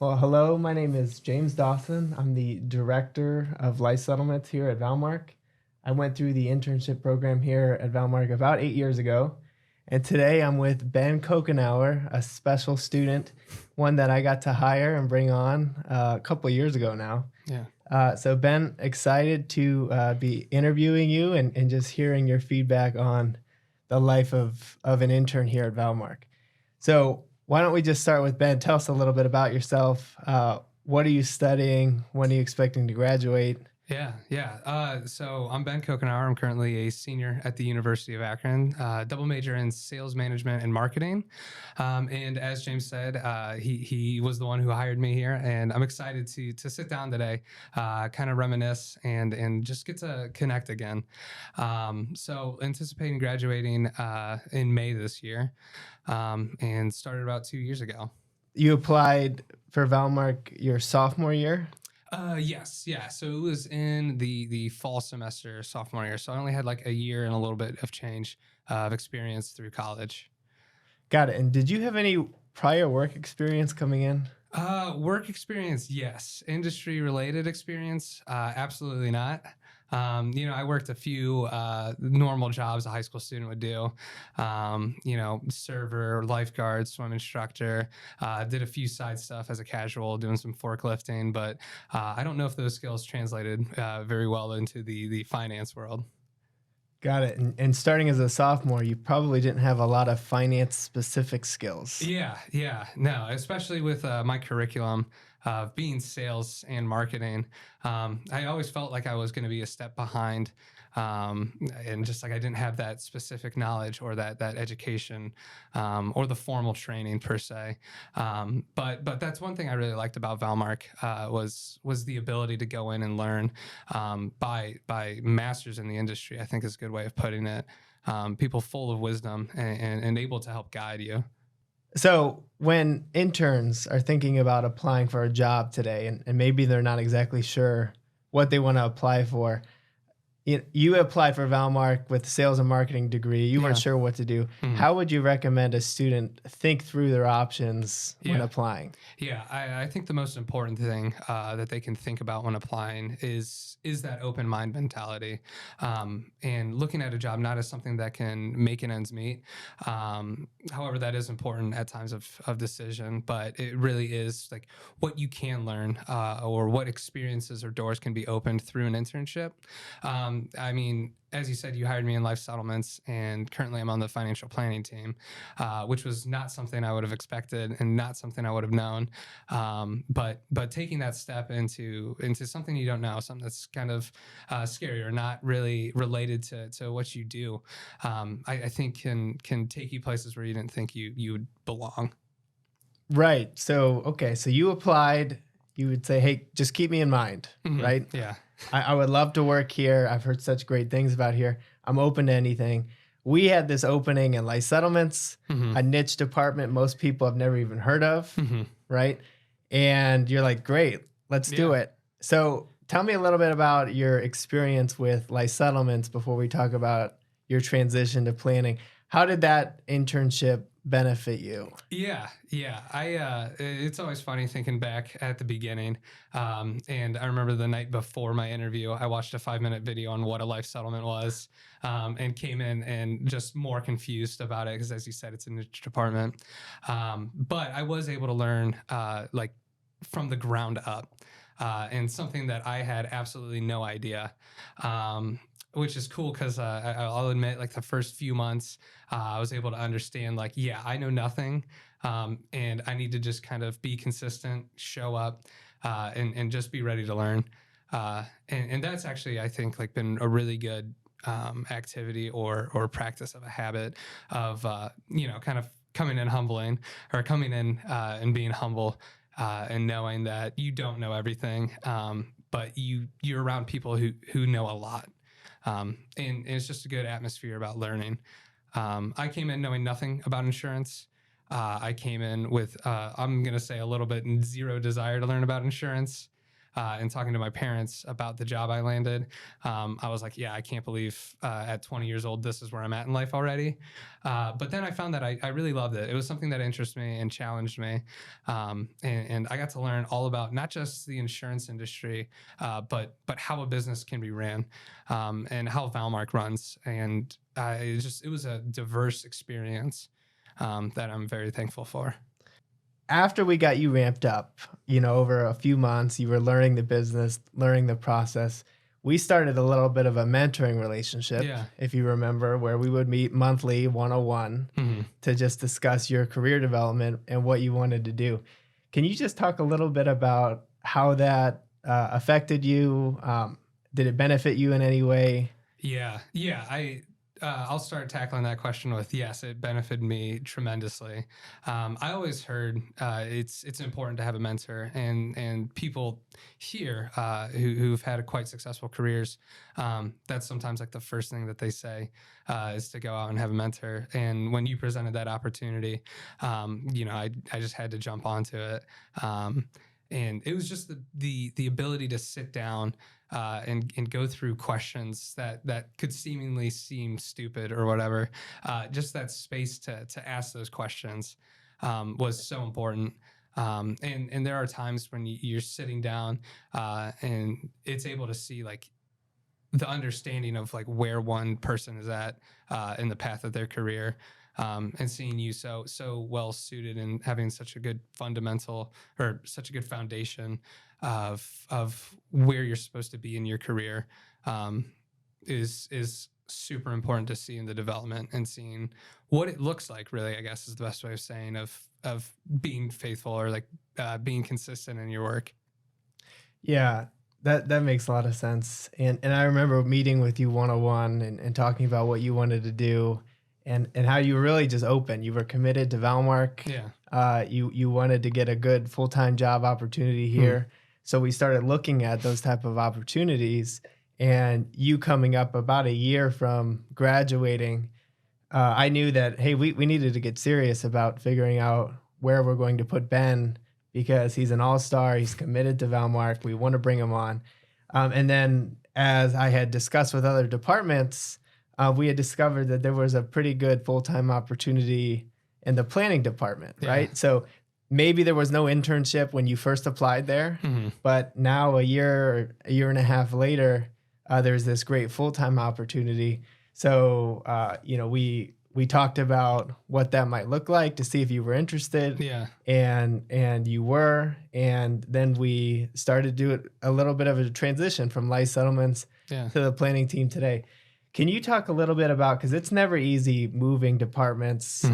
Well, hello, my name is James Dawson. I'm the Director of Life Settlements here at Valmark. I went through the internship program here at Valmark about 8 years ago. And today I'm with Ben Coughenour, a special student, one that I got to hire and bring on a couple of years ago now. Yeah. So Ben, excited to be interviewing you and just hearing your feedback on the life of an intern here at Valmark. So why don't we just start with Ben? Tell us a little bit about yourself. What are you studying? When are you expecting to graduate? Yeah. So I'm Ben Coughenour. I'm currently a senior at the University of Akron, double major in sales management and marketing. And as James said, he was the one who hired me here, and I'm excited to sit down today, kind of reminisce and just get to connect again. So anticipating graduating in May this year, and started about 2 years ago. You applied for Valmark your sophomore year? Yes, yeah. So it was in the fall semester, sophomore year. So I only had like a year and a little bit of change of experience through college. Got it. And did you have any prior work experience coming in? Work experience, yes. Industry related experience, absolutely not. I worked a few normal jobs a high school student would do. Server, lifeguard, swim instructor. Did a few side stuff as a casual, doing some forklifting, but I don't know if those skills translated very well into the finance world. Got it. And starting as a sophomore, you probably didn't have a lot of finance specific skills. Yeah. No, especially with my curriculum of being sales and marketing. I always felt like I was going to be a step behind. And just like I didn't have that specific knowledge or that education or the formal training per se. But that's one thing I really liked about Valmark was the ability to go in and learn by masters in the industry. I think is a good way of putting it. People full of wisdom and able to help guide you. So when interns are thinking about applying for a job today, and maybe they're not exactly sure what they want to apply for, you applied for Valmark with a sales and marketing degree. You weren't sure what to do. Mhm. How would you recommend a student think through their options when applying? Yeah, I think the most important thing that they can think about when applying is that open mind mentality, and looking at a job not as something that can make an ends meet. However, that is important at times of decision, but it really is like what you can learn or what experiences or doors can be opened through an internship. I mean, as you said, you hired me in life settlements, and currently I'm on the financial planning team, which was not something I would have expected and not something I would have known. But taking that step into something you don't know, something that's kind of scary or not really related to what you do, I think can take you places where you didn't think you would belong. Right. So you applied. You would say, hey, just keep me in mind, right? Yeah. I would love to work here. I've heard such great things about here. I'm open to anything. We had this opening in life settlements, a niche department most people have never even heard of, right? And you're like, great, let's do it. So tell me a little bit about your experience with life settlements before we talk about your transition to planning. How did that internship benefit you? Yeah. It's always funny thinking back at the beginning. And I remember the night before my interview, I watched a 5-minute video on what a life settlement was, and came in and just more confused about it because, as you said, it's a niche department. But I was able to learn like from the ground up, and something that I had absolutely no idea. Which is cool because I'll admit, like the first few months, I was able to understand, like, yeah, I know nothing, and I need to just kind of be consistent, show up, and just be ready to learn. And that's actually, I think, like been a really good activity or practice of a habit of kind of coming in humbling or coming in and being humble, and knowing that you don't know everything, but you're around people who know a lot. And it's just a good atmosphere about learning. I came in knowing nothing about insurance. I came in with, I'm going to say a little bit zero desire to learn about insurance. and talking to my parents about the job I landed, I was like, yeah, I can't believe at 20 years old, this is where I'm at in life already. But then I found that I really loved it. It was something that interested me and challenged me. And I got to learn all about not just the insurance industry, but how a business can be ran, and how Valmark runs. And it was a diverse experience that I'm very thankful for. After we got you ramped up, over a few months, you were learning the business, learning the process. We started a little bit of a mentoring relationship, Yeah. if you remember, where we would meet monthly 101 to just discuss your career development and what you wanted to do. Can you just talk a little bit about how that affected you? Did it benefit you in any way? Yeah. I'll start tackling that question with yes, it benefited me tremendously. I always heard it's important to have a mentor, and people here who've had quite successful careers. That's sometimes like the first thing that they say is to go out and have a mentor. And when you presented that opportunity, I just had to jump onto it. And it was just the ability to sit down and go through questions that could seemingly seem stupid or whatever. Just that space to ask those questions was so important. And there are times when you're sitting down and it's able to see like the understanding of like where one person is at in the path of their career. And seeing you so well suited and having such a good fundamental or such a good foundation of where you're supposed to be in your career is super important to see in the development and seeing what it looks like. Really, I guess is the best way of saying of being faithful or like being consistent in your work. Yeah, that makes a lot of sense. And I remember meeting with you 101 and talking about what you wanted to do and how you were really just open. You were committed to Valmark. Yeah. You wanted to get a good full-time job opportunity here. So we started looking at those type of opportunities, and you coming up about a year from graduating, I knew that, hey, we needed to get serious about figuring out where we're going to put Ben because he's an all-star. He's committed to Valmark. We want to bring him on. And then as I had discussed with other departments, we had discovered that there was a pretty good full-time opportunity in the planning department, right? Yeah. So maybe there was no internship when you first applied there, but now a year and a half later, there's this great full-time opportunity. So, we talked about what that might look like to see if you were interested. Yeah. And you were, and then we started to do a little bit of a transition from life settlements to the planning team today. Can you talk a little bit about, because it's never easy moving departments,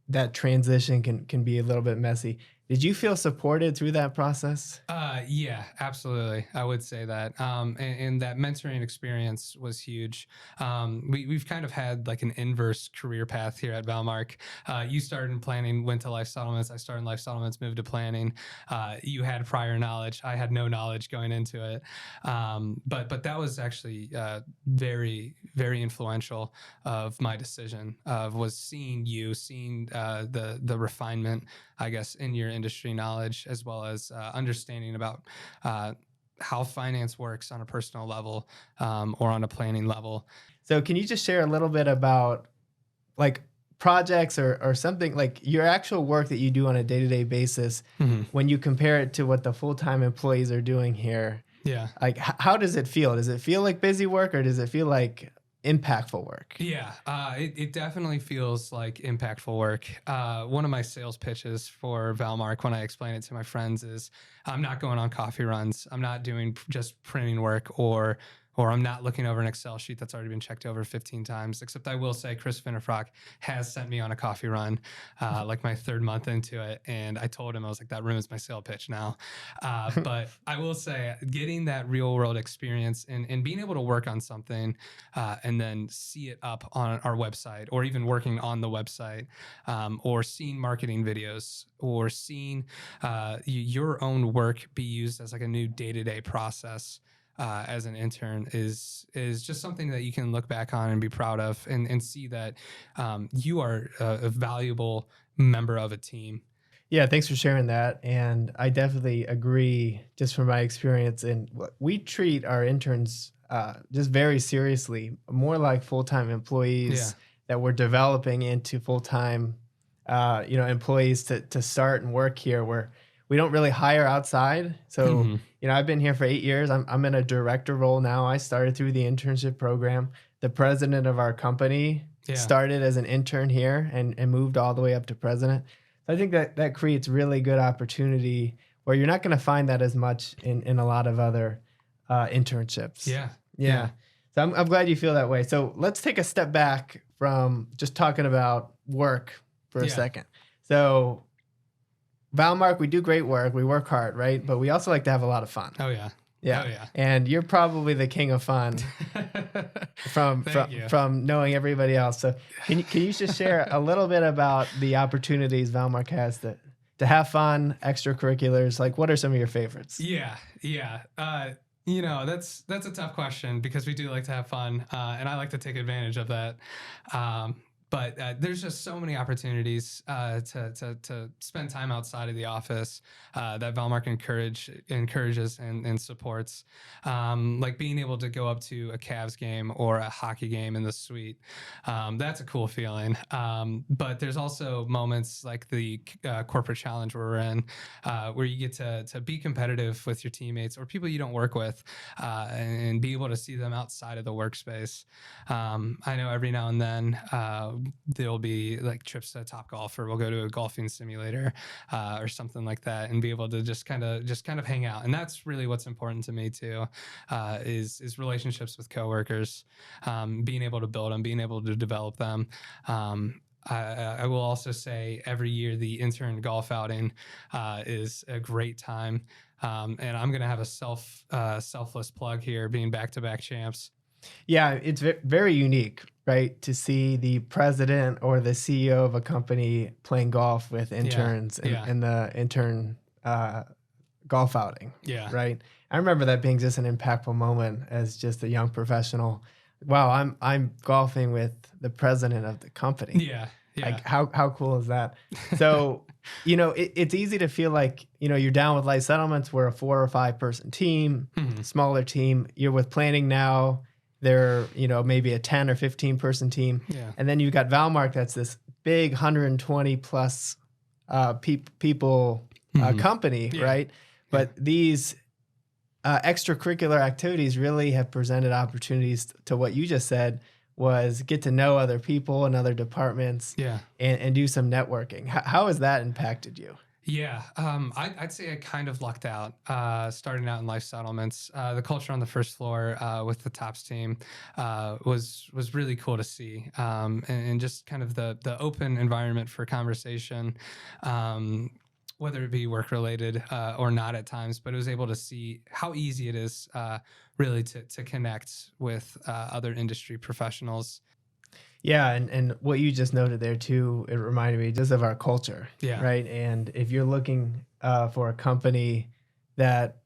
that transition can be a little bit messy. Did you feel supported through that process? Yeah, absolutely. I would say that. And that mentoring experience was huge. We've kind of had like an inverse career path here at Valmark. You started in planning, went to life settlements. I started in life settlements, moved to planning. You had prior knowledge. I had no knowledge going into it. But that was actually very, very influential of my decision was seeing the refinement, I guess, in your industry knowledge, as well as understanding about how finance works on a personal level or on a planning level. So can you just share a little bit about like projects or something, like your actual work that you do on a day-to-day basis when you compare it to what the full-time employees are doing here? Yeah. Like how does it feel? Does it feel like busy work or does it feel like impactful work? Yeah, it definitely feels like impactful work. One of my sales pitches for Valmark when I explain it to my friends is I'm not going on coffee runs. I'm not doing just printing work or I'm not looking over an Excel sheet that's already been checked over 15 times, except I will say Chris Finnerfrock has sent me on a coffee run, like my third month into it. And I told him, I was like, that ruins my sale pitch now. But I will say getting that real world experience and being able to work on something and then see it up on our website or even working on the website or seeing marketing videos or seeing your own work be used as like a new day-to-day process as an intern is just something that you can look back on and be proud of and see that you are a valuable member of a team. Yeah, thanks for sharing that. And I definitely agree, just from my experience. And we treat our interns just very seriously, more like full time Yeah. employees that we're developing into full time, employees to start and work here. Where we don't really hire outside. So, Hmm. I've been here for 8 years. I'm in a director role now. I started through the internship program. The president of our company Yeah. started as an intern here and moved all the way up to president. I think that creates really good opportunity where you're not going to find that as much in a lot of other internships. Yeah. Yeah. Yeah. So I'm glad you feel that way. So let's take a step back from just talking about work for a Yeah. second. So Valmark, we do great work. We work hard, right? But we also like to have a lot of fun. Oh yeah. Yeah. Oh yeah. And you're probably the king of fun from Thank you. from knowing everybody else. So can you just share a little bit about the opportunities Valmark has to have fun, extracurriculars? Like, what are some of your favorites? Yeah. Yeah. That's a tough question because we do like to have fun, and I like to take advantage of that. But there's just so many opportunities to spend time outside of the office that Valmark encourages and supports. Like being able to go up to a Cavs game or a hockey game in the suite. That's a cool feeling. But there's also moments like the corporate challenge where we're in, where you get to be competitive with your teammates or people you don't work with, and be able to see them outside of the workspace. I know every now and then there'll be like trips to Top Golf, or we'll go to a golfing simulator or something like that, and be able to just kind of hang out. And that's really what's important to me too, is relationships with coworkers, being able to build them, being able to develop them. I will also say every year the intern golf outing is a great time. And I'm going to have a selfless plug here, being back-to-back champs. Yeah, it's very unique, right? To see the president or the CEO of a company playing golf with interns Yeah. in the intern golf outing. Yeah. Right. I remember that being just an impactful moment as just a young professional. Wow, I'm golfing with the president of the company. Yeah. Yeah. Like how cool is that? So, it's easy to feel like, you're down with light settlements. We're a 4 or 5 person team, smaller team. You're with planning now. They're, maybe a 10 or 15 person team. Yeah. And then you've got Valmark, that's this big 120 plus people company, Yeah. right? But these extracurricular activities really have presented opportunities to what you just said, was get to know other people and other departments, Yeah. and do some networking. How has that impacted you? Yeah, I'd say I kind of lucked out starting out in life settlements. The culture on the first floor with the tops team was really cool to see, and just kind of the open environment for conversation, whether it be work related or not at times. But it was able to see how easy it is really to connect with other industry professionals. Yeah, and what you just noted there too, it reminded me just of our culture. Yeah. Right. And if you're looking for a company that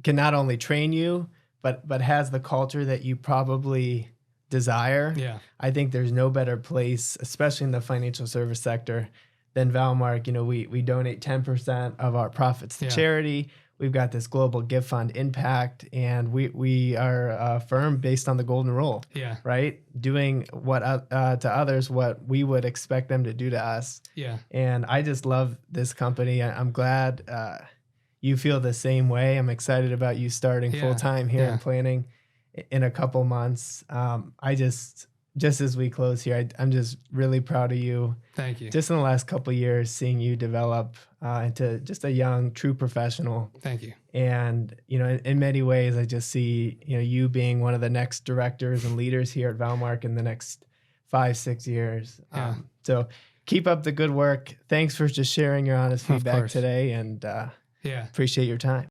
can not only train you, but has the culture that you probably desire, Yeah. I think there's no better place, especially in the financial service sector, than Valmark. We donate 10% of our profits to charity. We've got this global gift fund impact, and we are a firm based on the golden rule. Yeah. Right? Doing what to others what we would expect them to do to us. Yeah. And I just love this company. I'm glad you feel the same way. I'm excited about you starting full time here in planning in a couple months. I just as we close here, I'm just really proud of you. Thank you. Just in the last couple of years, seeing you develop into just a young, true professional. Thank you. And, in many ways, I just see, you being one of the next directors and leaders here at Valmark in the next 5-6 years. Yeah. So keep up the good work. Thanks for just sharing your honest feedback today, and appreciate your time.